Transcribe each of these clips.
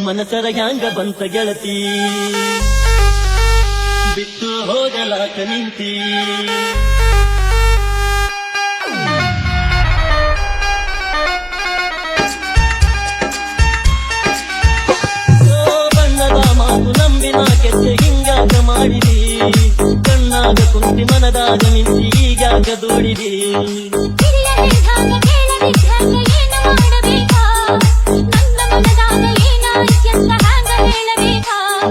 ಮನಸರ ಹ್ಯಾಂಗ ಬಂತ ಗೆಳತಿ ಬಿಟ್ಟು ಹೋಗಲಾಕ ನಿಂತಿ ಬಣ್ಣದ ಮಾತು ನಂಬಿನ ಕೆಚ್ಚೆ ಹಿಂಗಾಗ ಮಾಡಿದಿ ಕಣ್ಣಾಗ ಕುಂತಿ ಮನದಾಗ ನಿಂತಿ ಈಗಾಗ ದೂಡಿದಿ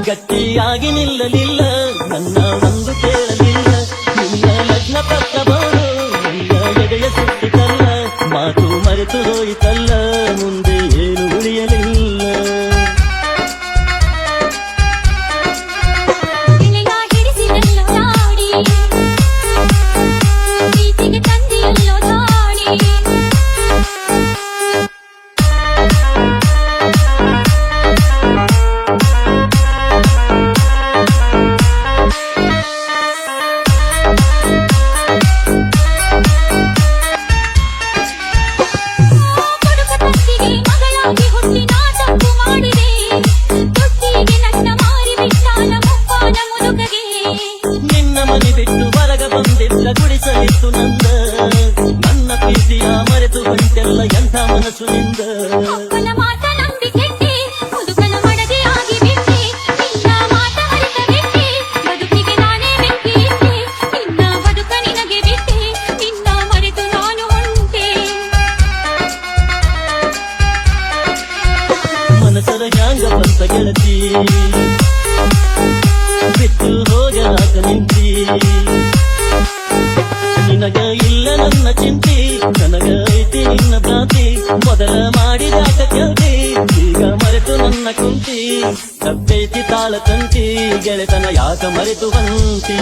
ಗಟ್ಟಿಯಾಗಿ ನಿಲ್ಲಲಿಲ್ಲ ನನ್ನ ಒಂದು ಕೇಳಲಿಲ್ಲ ನಿನ್ನ ಲಗ್ನ ಪತ್ರ ಬೋದು ನಿನ್ನ ಎದೆಯ ಸುತ್ತಿಕಲ್ಲ ಮಾತು ಮರೆತು ಹೋಯಿತಲ್ಲ ಮುಂದೆ ಏನು ಉಳಿಯಲಿಲ್ಲ ಬಿಟ್ಟು ಹೊರಗ ಬಂದಿದ್ದ ಗುಡಿಸಲಿತ್ತು ನಂದ ನನ್ನ ಪ್ರೀತಿಯ ಮರೆತು ಬಂತೆಲ್ಲ ಎಂಥ ಮನಸ್ಸು ನಿಂದ ಮನಸರ ಹ್ಯಾಂಗ ಬಂತ ಗೆಳತಿ ಬಿಟ್ಟು ಹೋಗಲಾಕ ನಿಂತಿ ನಿನಗ ಇಲ್ಲ ನನ್ನ ಚಿಂತಿ ನನಗ ಐತಿ ನಿನ್ನ ಭ್ರಾಂತಿ ಮೊದಲ ಮಾಡಿದಾಟ ಕೇಳ್ತಿ ಈಗ ಮರೆತು ನನ್ನ ಕುಂತಿ ತಪ್ಪೈತಿ ತಾಳ ತಂತಿ ಗೆಳೆತನ ಯಾಕ ಮರೆತು ಬಂತಿ